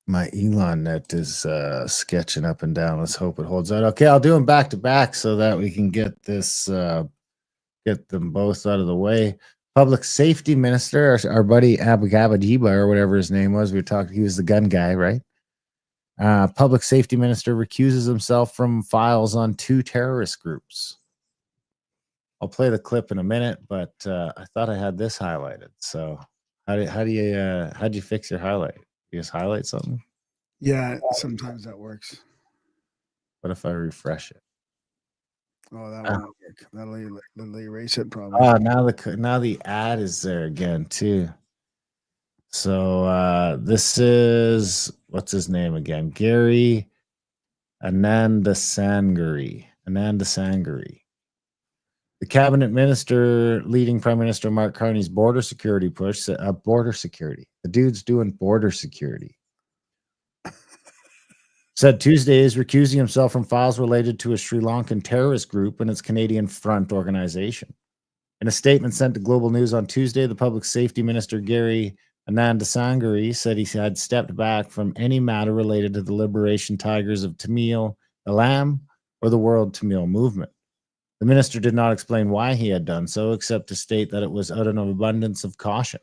My Elon net is sketching up and down. Let's hope it holds out. Okay, I'll do them back to back so that we can get this get them both out of the way. Public safety minister, our buddy Abagabajiba or whatever his name was. We were talking. He was the gun guy, right? Public safety minister recuses himself from files on 2 terrorist groups. I'll play the clip in a minute, but I thought I had this highlighted. So how do you fix your highlight? You just highlight something? Yeah, sometimes that works. What if I refresh it? Oh, that won't work. That'll erase it probably. Oh, now the ad is there again too. So this is, what's his name again? Gary Anandasangari. The cabinet minister leading Prime Minister Mark Carney's border security push. Border security. The dude's doing border security. Said Tuesday is recusing himself from files related to a Sri Lankan terrorist group and its Canadian Front organization. In a statement sent to Global News on Tuesday, the public safety minister Gary Anandasangari said he had stepped back from any matter related to the Liberation Tigers of Tamil Eelam or the World Tamil Movement. The minister did not explain why he had done so, except to state that it was out of an abundance of caution.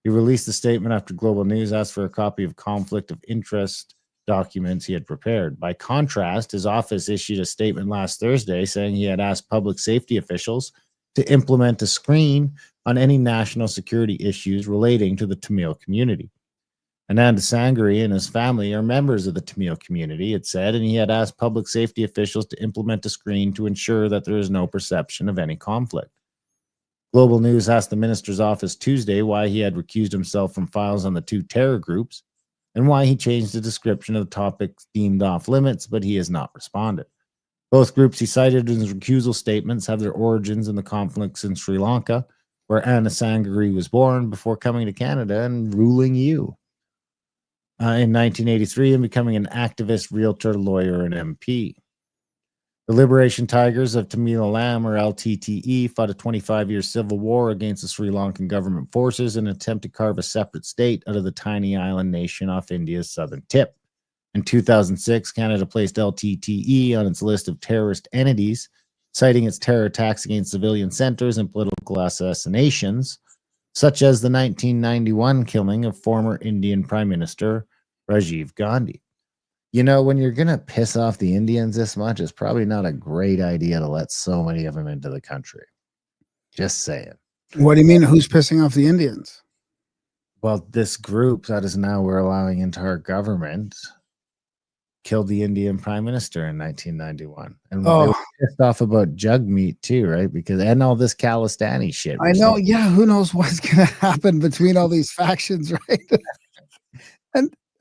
He released the statement after Global News asked for a copy of conflict of interest documents he had prepared. By contrast, his office issued a statement last Thursday saying he had asked public safety officials to implement a screen on any national security issues relating to the Tamil community. Ananda Sangari and his family are members of the Tamil community, it said, and he had asked public safety officials to implement a screen to ensure that there is no perception of any conflict. Global News asked the minister's office Tuesday why he had recused himself from files on the 2 terror groups and why he changed the description of the topics deemed off limits, but he has not responded. Both groups he cited in his recusal statements have their origins in the conflicts in Sri Lanka, where Anna Sangari was born before coming to Canada and ruling you in 1983 and becoming an activist, realtor, lawyer, and MP. The Liberation Tigers of Tamil Eelam, or LTTE, fought a 25-year civil war against the Sri Lankan government forces in an attempt to carve a separate state out of the tiny island nation off India's southern tip. In 2006, Canada placed LTTE on its list of terrorist entities, citing its terror attacks against civilian centers and political assassinations, such as the 1991 killing of former Indian Prime Minister Rajiv Gandhi. You know, when you're going to piss off the Indians this much, it's probably not a great idea to let so many of them into the country. Just saying. What do you mean? Who's pissing off the Indians? Well, this group that is now we're allowing into our government killed the Indian Prime Minister in 1991. And they were pissed off about jug meat too, right? Because and all this Khalistani shit. I know, yeah, who knows what's gonna happen between all these factions, right?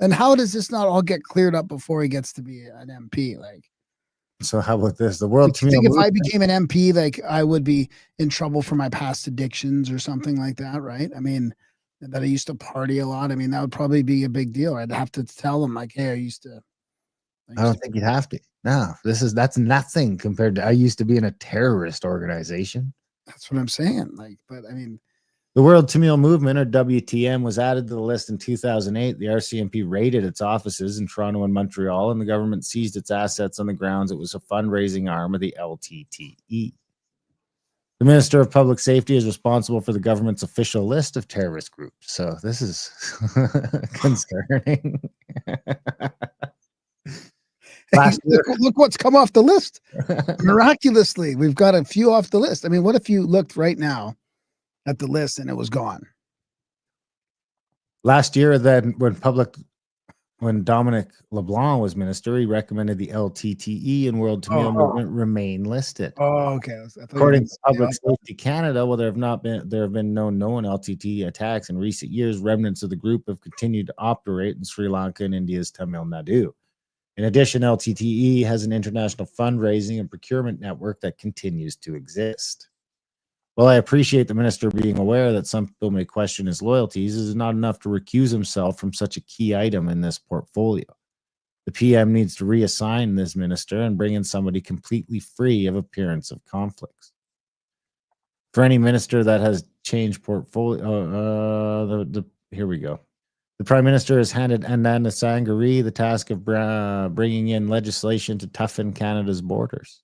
and how does this not all get cleared up before he gets to be an MP? Like, so how about this? The world I think if I became an MP, like I would be in trouble for my past addictions or something like that, right? I mean, that I used to party a lot. I mean, that would probably be a big deal. I'd have to tell them, like, hey, I don't think you'd have to. No, that's nothing compared to I used to be in a terrorist organization. That's what I'm saying. Like, but I mean, the World Tamil Movement, or WTM, was added to the list in 2008. The RCMP raided its offices in Toronto and Montreal, and the government seized its assets on the grounds it was a fundraising arm of the LTTE. The Minister of Public Safety is responsible for the government's official list of terrorist groups. So this is concerning. Look what's come off the list. Miraculously, we've got a few off the list. I mean, what if you looked right now at the list and it was gone? Last year, then, when Dominic LeBlanc was minister, he recommended the LTTE and World Tamil Movement remain listed. Oh, okay. According to Public Safety Canada, well, there have been no known LTTE attacks in recent years. Remnants of the group have continued to operate in Sri Lanka and India's Tamil Nadu. In addition, LTTE has an international fundraising and procurement network that continues to exist. While I appreciate the minister being aware that some people may question his loyalties, it is not enough to recuse himself from such a key item in this portfolio. The PM needs to reassign this minister and bring in somebody completely free of appearance of conflicts. For any minister that has changed portfolio, here we go. The Prime Minister has handed Ananda Sangari the task of bringing in legislation to toughen Canada's borders.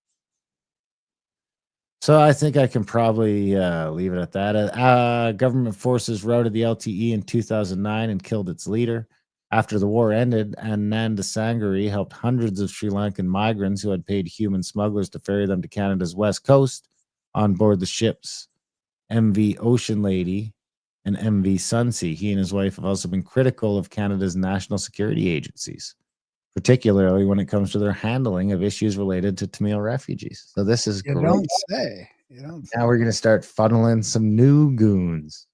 So I think I can probably leave it at that. Government forces routed the LTE in 2009 and killed its leader. After the war ended, Ananda Sangari helped hundreds of Sri Lankan migrants who had paid human smugglers to ferry them to Canada's west coast on board the ships MV Ocean Lady and MV Sunsea. He and his wife have also been critical of Canada's national security agencies, particularly when it comes to their handling of issues related to Tamil refugees. So this is You great. don't say. You don't say. Now we're going to start funneling some new goons.